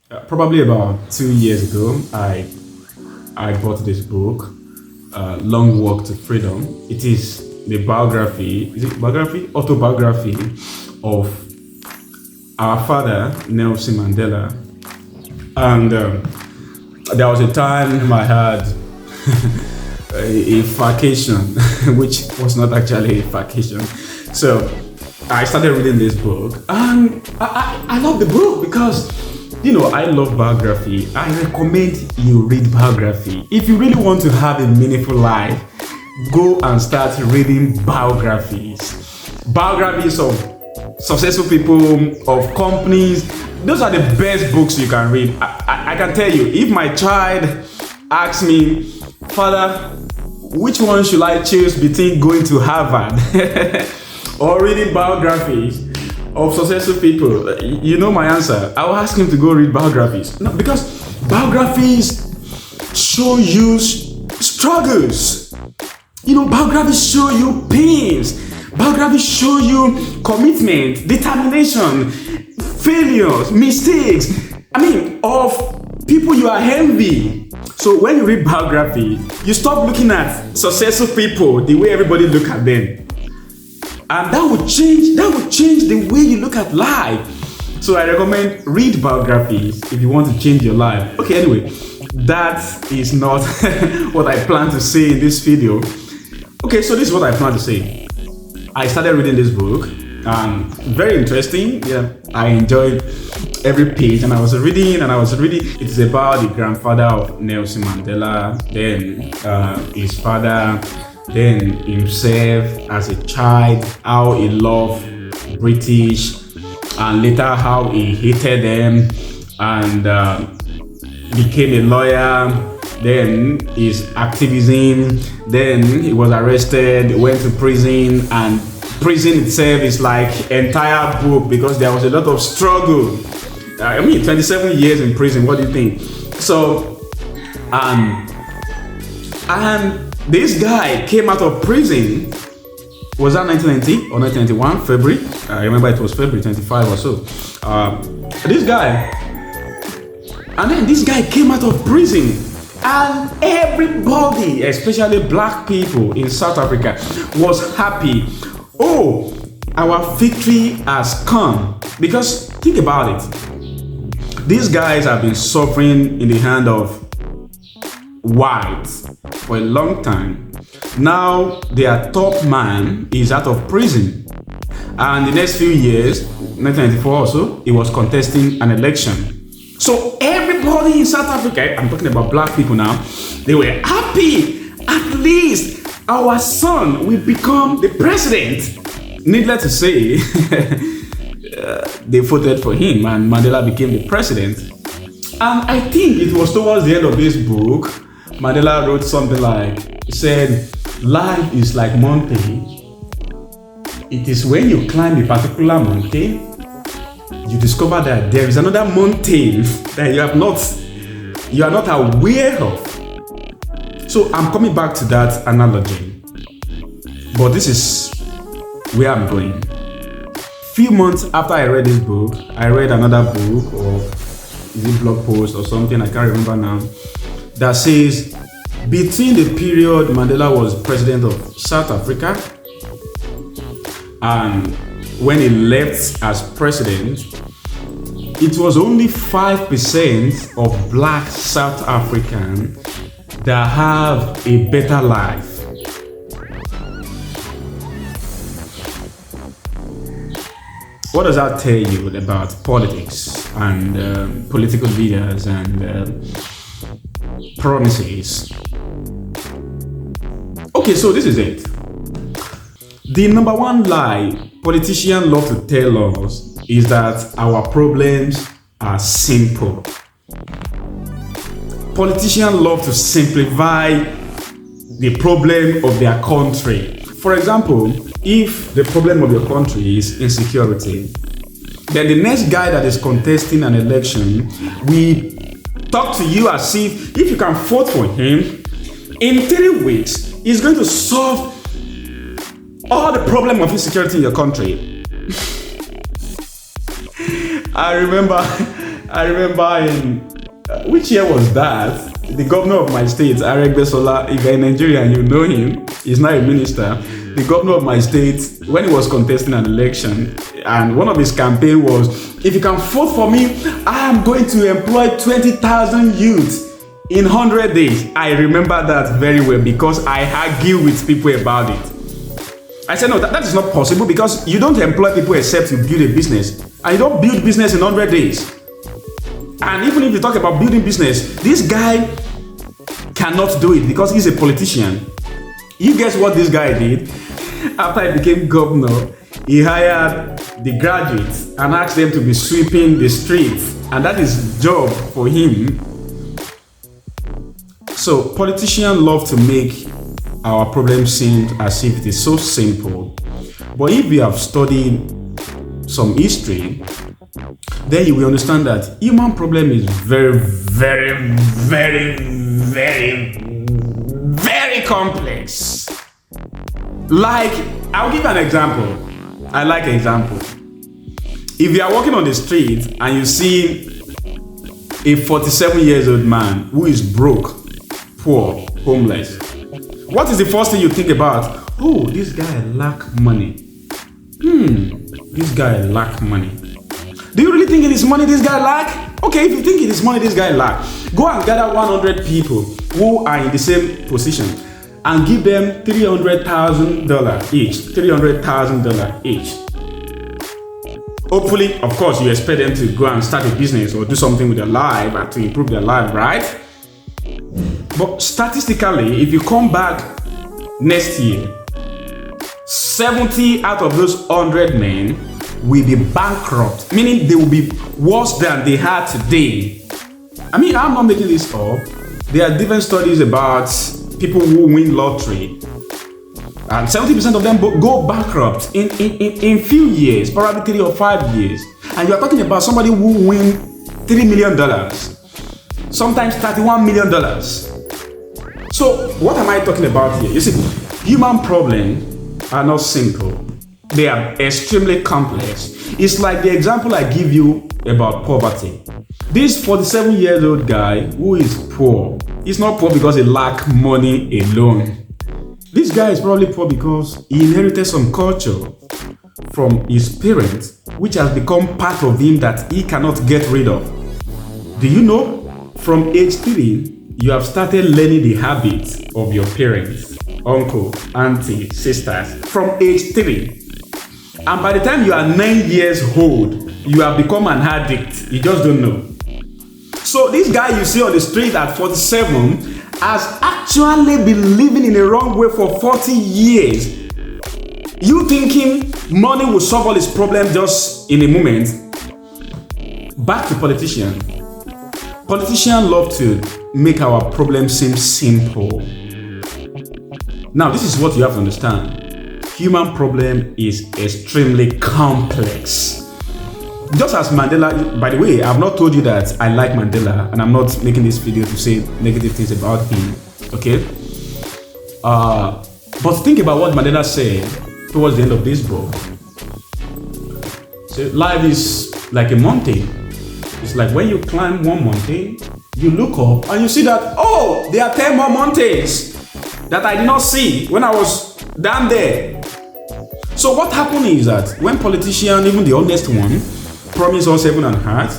Probably about 2 years ago, I bought this book, Long Walk to Freedom. It is the biography, is it biography? Autobiography of our father, Nelson Mandela. And there was a time I had a vacation, which was not actually a vacation. So I started reading this book, and I love the book because I love biography. I recommend you read biography. If you really want to have a meaningful life, go and start reading biographies. Biographies of successful people, of companies. Those are the best books you can read. I can tell you, if my child asks me, Father, which one should I choose between going to Harvard or reading biographies of successful people? You know my answer. I will ask him to go read biographies. No, because biographies show you struggles. Biographies show you pains. Biographies show you commitment, determination, failures, mistakes. Of people you are envy. So when you read biography, you stop looking at successful people the way everybody look at them. And that would change the way you look at life. So I recommend read biographies if you want to change your life. Okay, anyway, that is not what I plan to say in this video. Okay, so this is what I plan to say. I started reading this book, and very interesting. Yeah, I enjoyed every page, and I was reading. It's about the grandfather of Nelson Mandela, then his father, then himself as a child, how he loved British, and later how he hated them and became a lawyer. Then his activism, then he was arrested, went to prison, and prison itself is like entire book because there was a lot of struggle. 27 years in prison, what do you think? So, and this guy came out of prison, was that 1990 or 1991, February? I remember it was February 25 or so. This guy came out of prison, and everybody, especially black people in South Africa, was happy. Oh, our victory has come. Because think about it. These guys have been suffering in the hand of whites for a long time. Now their top man is out of prison. And the next few years, 1994 or so, he was contesting an election. So everybody in South Africa, I'm talking about black people now, they were happy. At least our son will become the president. Needless to say, they voted for him and Mandela became the president. And I think it was towards the end of this book, Mandela wrote something like, he said, life is like mountain. It is when you climb a particular mountain, you discover that there is another mountain that you are not aware of. So I'm coming back to that analogy. But this is where I'm going. Few months after I read this book, I read another book, or is it blog post or something, I can't remember now, that says between the period Mandela was president of South Africa and when he left as president, it was only 5% of black South Africans that have a better life. What does that tell you about politics and political leaders and promises? Okay, so this is it. The number one lie politicians love to tell us is that our problems are simple. Politicians love to simplify the problem of their country. For example, if the problem of your country is insecurity, then the next guy that is contesting an election will talk to you as if you can vote for him, in 3 weeks, he's going to solve all the problem of insecurity in your country. I remember I remember in which year was that? The governor of my state, Aregbesola, if you're in Nigeria and you know him, he's now a minister. The governor of my state, when he was contesting an election, and one of his campaign was, if you can vote for me, I am going to employ 20,000 youths in 100 days. I remember that very well because I argue with people about it. I said, no, that is not possible because you don't employ people except you build a business. And you don't build business in 100 days. And even if you talk about building business, this guy cannot do it because he's a politician. You guess what this guy did? After he became governor, he hired the graduates and asked them to be sweeping the streets. And that is job for him. So politicians love to make our problem seem as if it is so simple. But if you have studied some history, then you will understand that human problem is very, very, very, very, very complex. Like, I'll give an example. I like example. If you are walking on the street and you see a 47 years old man who is broke, poor, homeless, what is the first thing you think about? Oh, this guy lack money. This guy lack money. Do you really think it is money this guy lack? Okay, if you think it is money this guy lack, go and gather 100 people who are in the same position and give them $300,000 each. $300,000 each. Hopefully, of course, you expect them to go and start a business or do something with their life and to improve their life, right? But statistically, if you come back next year, 70 out of those 100 men will be bankrupt, meaning they will be worse than they had today. I mean, I'm not making this up. There are different studies about people who win lottery, and 70% of them go bankrupt in few years, probably 3 or 5 years. And you are talking about somebody who win $3 million, sometimes $31 million. So what am I talking about here? You see, human problems are not simple. They are extremely complex. It's like the example I give you about poverty. This 47-year-old guy who is poor, he's not poor because he lacks money alone. This guy is probably poor because he inherited some culture from his parents, which has become part of him that he cannot get rid of. Do you know, from age 3, you have started learning the habits of your parents, uncle, auntie, sisters, from age 3. And by the time you are 9 years old, you have become an addict. You just don't know. So this guy you see on the street at 47 has actually been living in a wrong way for 40 years. You thinking money will solve all his problems just in a moment? Back to politicians. Politicians love to make our problems seem simple. Now, this is what you have to understand. Human problem is extremely complex. Just as Mandela, by the way, I've not told you that I like Mandela, and I'm not making this video to say negative things about him, okay? But think about what Mandela said towards the end of this book. So life is like a mountain. It's like when you climb one mountain, you look up and you see that, oh, there are 10 more mountains that I did not see when I was down there. So what happened is that when politicians, even the honest one, promise us heaven and earth,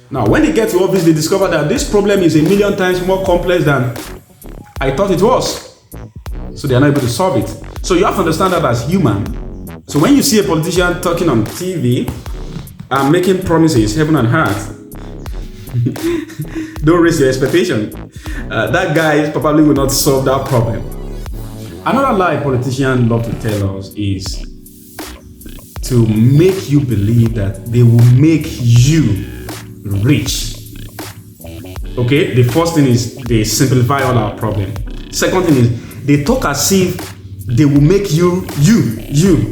now when they get to office, they discover that this problem is 1,000,000 times more complex than I thought it was. So they are not able to solve it. So you have to understand that as human. So when you see a politician talking on TV and making promises heaven and earth, don't raise your expectation. That guy probably will not solve that problem. Another lie politicians love to tell us is to make you believe that they will make you rich. Okay, the first thing is they simplify all our problems. Second thing is they talk as if they will make you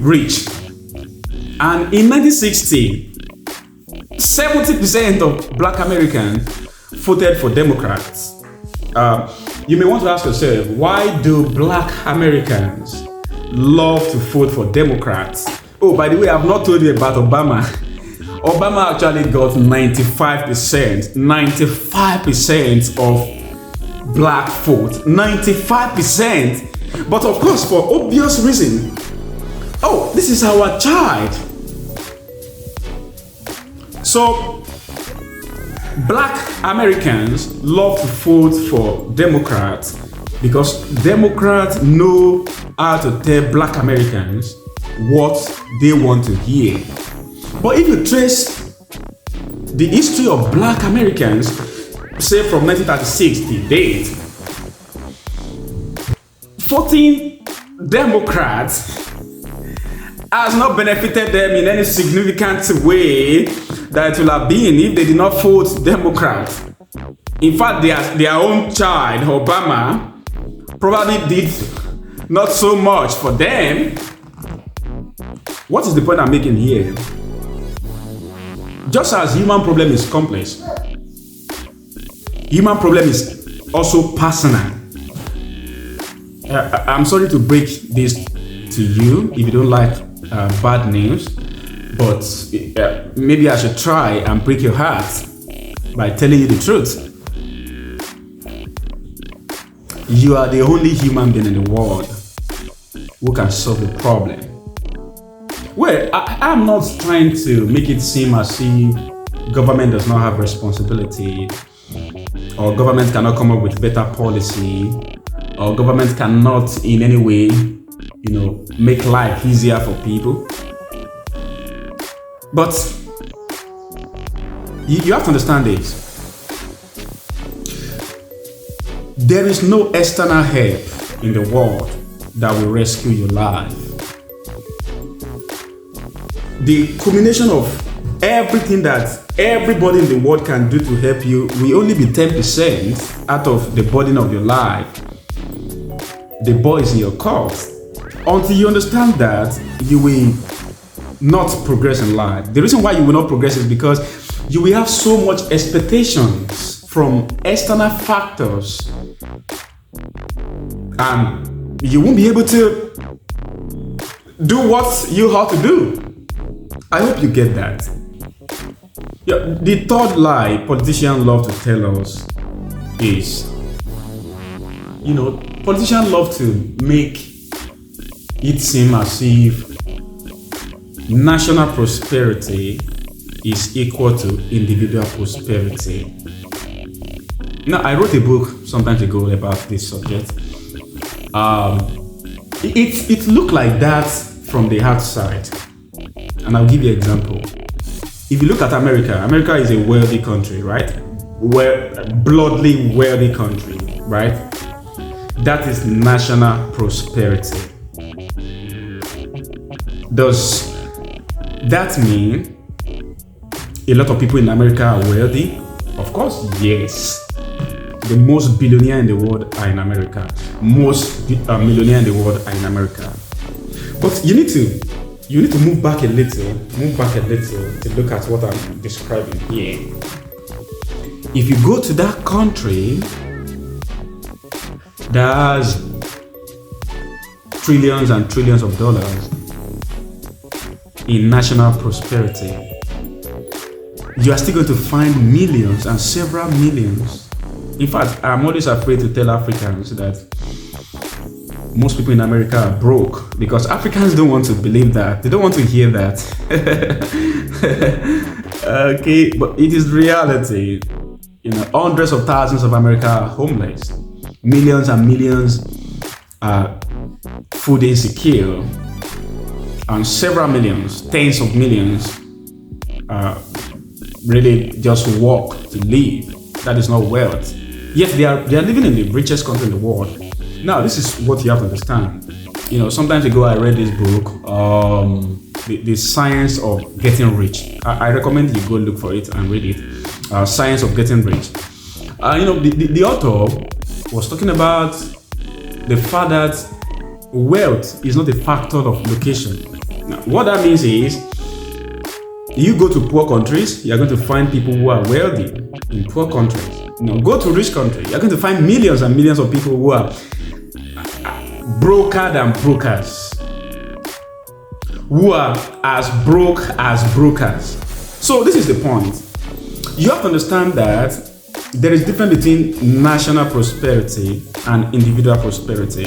rich. And in 1960, 70% of Black Americans voted for Democrats. You may want to ask yourself, why do Black Americans love to vote for Democrats? Oh, by the way, I've not told you about Obama. Obama actually got 95%, 95% of black vote, 95%. But of course, for obvious reason, oh, this is our child. So, black Americans love to vote for Democrats because Democrats know how to tell black Americans what they want to hear. But if you trace the history of black Americans, say from 1936 to date, voting Democrats has not benefited them in any significant way that it will have been if they did not vote Democrat. In fact, their own child, Obama, probably did not so much for them. What is the point I'm making here? Just as human problem is complex, human problem is also personal. I'm sorry to break this to you if you don't like bad news, but maybe I should try and break your heart by telling you the truth. You are the only human being in the world who can solve the problem. Well, I'm not trying to make it seem as if government does not have responsibility, or government cannot come up with better policy, or government cannot in any way, make life easier for people. But you have to understand this. There is no external help in the world that will rescue your life. The culmination of everything that everybody in the world can do to help you will only be 10% out of the burden of your life. The ball is in your court. Until you understand that, you will not progress in life. The reason why you will not progress is because you will have so much expectations from external factors, and you won't be able to do what you have to do. I hope you get that. Yeah, the third lie politicians love to tell us is, politicians love to make it seem as if national prosperity is equal to individual prosperity. Now, I wrote a book some time ago about this subject. It looked like that from the outside. And I'll give you an example. If you look at America, America is a wealthy country, right? Bloodly wealthy country, right? That is national prosperity. Does that mean a lot of people in America are wealthy? Of course, yes. The most billionaire in the world are in America. Most millionaire in the world are in America. But you need to move back a little to look at what I'm describing here. If you go to that country that has trillions and trillions of dollars in national prosperity, you are still going to find millions and several millions. In fact, I'm always afraid to tell Africans that most people in America are broke, because Africans don't want to believe that. They don't want to hear that. Okay, but it is reality. Hundreds of thousands of America are homeless. Millions and millions are food insecure. And several millions, tens of millions, really just work to live. That is not wealth. Yet they are living in the richest country in the world. Now, this is what you have to understand. Sometimes ago I read this book, the Science of Getting Rich. I recommend you go look for it and read it. Science of Getting Rich. The author was talking about the fact that wealth is not a factor of location. Now, what that means is, you go to poor countries, you're going to find people who are wealthy in poor countries. Go to rich countries, you're going to find millions and millions of people who are broker than brokers, who are as broke as brokers. So this is the point. You have to understand that there is difference between national prosperity and individual prosperity,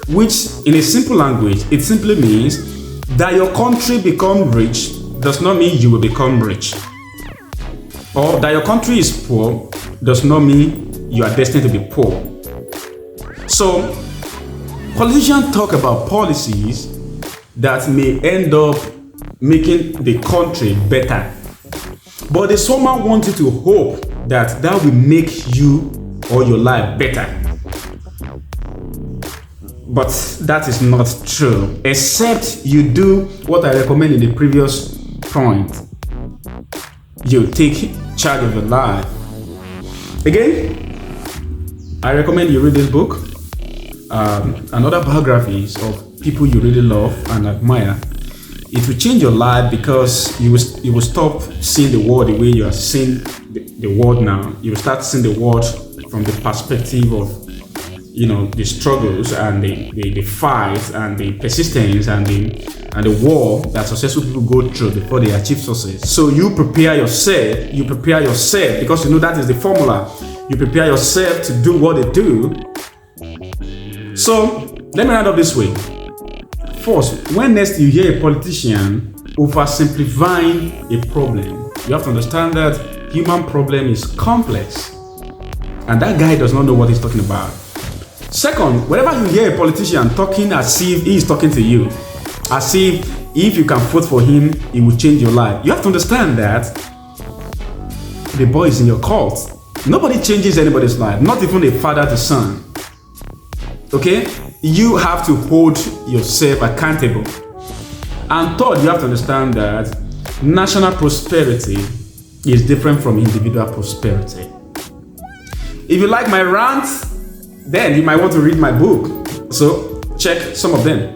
which in a simple language, it simply means that your country become rich does not mean you will become rich. Or that your country is poor does not mean you are destined to be poor. So, politicians talk about policies that may end up making the country better. But they somehow want you to hope that that will make you or your life better. But that is not true, except you do what I recommend in the previous point. You take charge of your life. Again, I recommend you read this book and other biographies of people you really love and admire. It will change your life because you will stop seeing the world the way you are seeing the world now. You will start seeing the world from the perspective of the struggles and the fights and the persistence and the war that successful people go through before they achieve success. So you prepare yourself because you know that is the formula. You prepare yourself to do what they do. So let me round up this way. First, when next you hear a politician oversimplifying a problem, you have to understand that human problem is complex. And that guy does not know what he's talking about. Second, whenever you hear a politician talking as if he is talking to you, as if you can vote for him, it will change your life, you have to understand that the boy is in your cult. Nobody changes anybody's life, not even a father to son. Okay? You have to hold yourself accountable. And third, you have to understand that national prosperity is different from individual prosperity. If you like my rant, then you might want to read my book. So check some of them.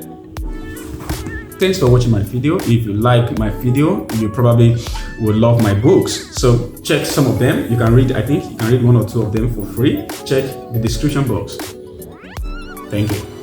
Thanks for watching my video. If you like my video, you probably will love my books. So check some of them. You can read, I think you can read one or two of them for free. Check the description box. Thank you.